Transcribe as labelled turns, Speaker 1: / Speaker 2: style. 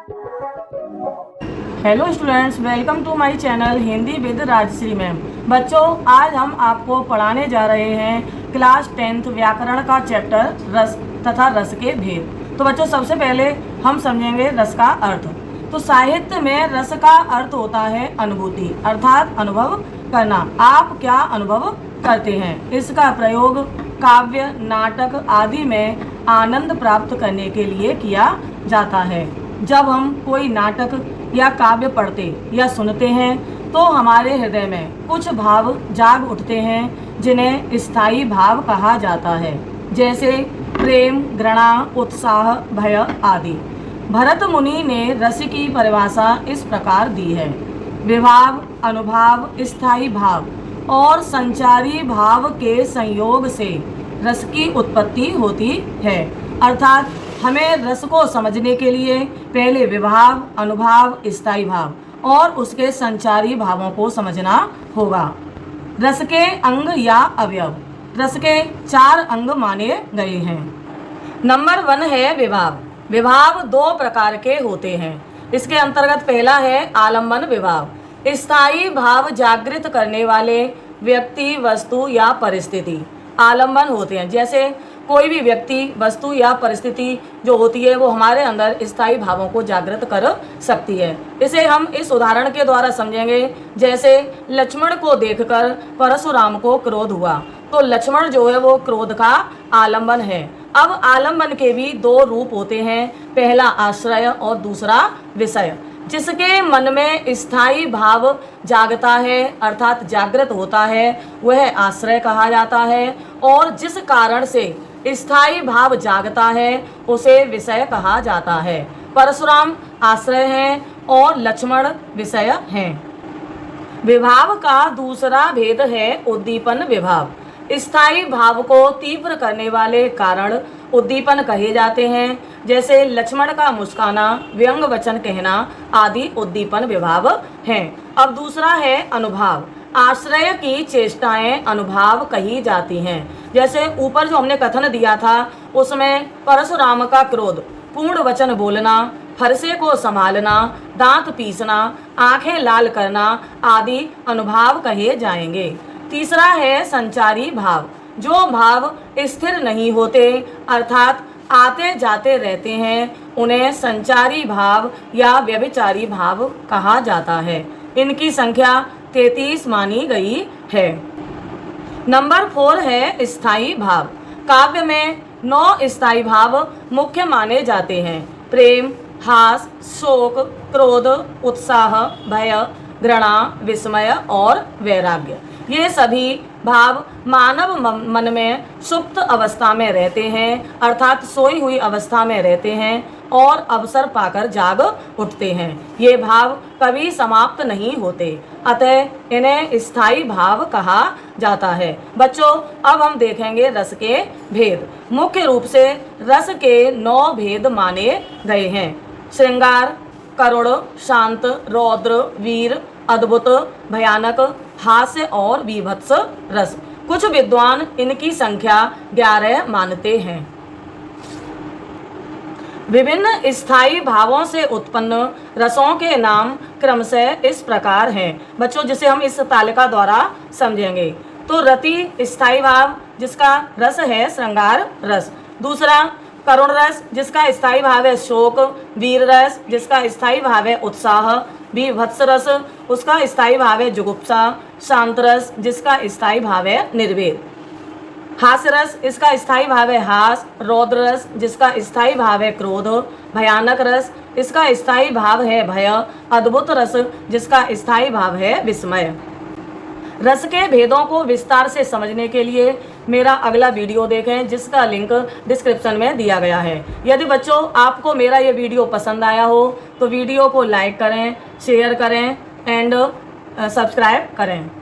Speaker 1: Hello students, welcome to my channel Hindi with Rajshree ma'am. बच्चों, आज हम आपको पढ़ाने जा रहे हैं क्लास 10th व्याकरण का चैप्टर रस तथा रस के भेद। तो बच्चों, सबसे पहले हम समझेंगे रस का अर्थ। तो साहित्य में रस का अर्थ होता है अनुभूति, अर्थात अनुभव करना। आप क्या अनुभव करते हैं? इसका प्रयोग काव्य, नाटक आदि में आनंद प्राप्त करने के लिए किया जाता है। जब हम कोई नाटक या काव्य पढ़ते या सुनते हैं तो हमारे हृदय में कुछ भाव जाग उठते हैं, जिन्हें स्थायी भाव कहा जाता है, जैसे प्रेम, घृणा, उत्साह, भय आदि। भरत मुनि ने रस की परिभाषा इस प्रकार दी है: विभाव, अनुभाव, स्थायी भाव और संचारी भाव के संयोग से रस की उत्पत्ति होती है। अर्थात हमें रस को समझने के लिए पहले विभाव, अनुभाव, स्थायी भाव और उसके संचारी भावों को समझना होगा। रस के अंग या अवयव। रस के 4 अंग माने गए हैं। नंबर 1 है विभाव। विभाव 2 प्रकार के होते हैं। इसके अंतर्गत पहला है आलम्बन विभाव। स्थायी भाव जागृत करने वाले व्यक्ति, वस्तु या परिस्थिति आलम्बन होते हैं। जैसे कोई भी व्यक्ति, वस्तु या परिस्थिति जो होती है वो हमारे अंदर स्थायी भावों को जागृत कर सकती है। इसे हम इस उदाहरण के द्वारा समझेंगे। जैसे लक्ष्मण को देखकर परशुराम को क्रोध हुआ, तो लक्ष्मण जो है वो क्रोध का आलम्बन है। अब आलम्बन के भी 2 रूप होते हैं, पहला आश्रय और दूसरा विषय। जिसके मन में स्थायी भाव जागता है अर्थात जागृत होता है, वह आश्रय कहा जाता है, और जिस कारण से स्थायी भाव जागता है उसे विषय कहा जाता है। परशुराम आश्रय हैं और लक्ष्मण विषय हैं। विभाव का दूसरा भेद है उद्दीपन विभाव। स्थायी भाव को तीव्र करने वाले कारण उद्दीपन कहे जाते हैं। जैसे लक्ष्मण का मुस्काना, व्यंग वचन कहना आदि उद्दीपन विभाव हैं। अब दूसरा है अनुभाव। आश्रय की चेष्टाएं अनुभाव कही जाती हैं। जैसे ऊपर जो हमने कथन दिया था उसमें परशुराम का क्रोध, पूर्ण वचन बोलना, फरसे को संभालना, दांत पीसना, आंखें लाल करना आदि अनुभाव कहे जाएंगे। तीसरा है संचारी भाव। जो भाव स्थिर नहीं होते अर्थात आते जाते रहते हैं, उन्हें संचारी भाव या व्यभिचारी भाव कहा जाता है। इनकी संख्या 33 मानी गई है। नंबर 4 है स्थायी भाव। काव्य में 9 स्थायी भाव मुख्य माने जाते हैं: प्रेम, हास, शोक, क्रोध, उत्साह, भय, घृणा, विस्मय और वैराग्य। ये सभी भाव मानव मन में सुप्त अवस्था में रहते हैं अर्थात सोई हुई अवस्था में रहते हैं और अवसर पाकर जाग उठते हैं। ये भाव कभी समाप्त नहीं होते, अतः इन्हें स्थायी भाव कहा जाता है। बच्चों, अब हम देखेंगे रस के भेद। मुख्य रूप से रस के 9 भेद माने गए हैं: श्रृंगार, करुण, शांत, रौद्र, वीर, अद्भुत, भयानक, हास्य और बीभत्स रस। कुछ विद्वान इनकी संख्या 11 मानते हैं। विभिन्न स्थायी भावों से उत्पन्न रसों के नाम क्रमशः इस प्रकार हैं। बच्चों, जिसे हम इस तालिका द्वारा समझेंगे। तो रति स्थायी भाव जिसका रस है श्रृंगार रस। दूसरा करुण रस जिसका स्थायी भाव है शोक। वीर रस जिसका स्थायी भाव है उत्साह। बीभत्स रस उसका स्थायी भाव है जुगुप्सा। शांत रस जिसका स्थायी भाव है निर्वेद। हास्य रस इसका स्थायी भाव है हास। रौद्र रस जिसका स्थायी भाव है क्रोध। भयानक रस इसका स्थायी भाव है भय। अद्भुत रस जिसका स्थायी भाव है विस्मय। रस के भेदों को विस्तार से समझने के लिए मेरा अगला वीडियो देखें, जिसका लिंक डिस्क्रिप्शन में दिया गया है। यदि बच्चों आपको मेरा ये वीडियो पसंद आया हो तो वीडियो को लाइक करें, शेयर करें एंड सब्सक्राइब करें।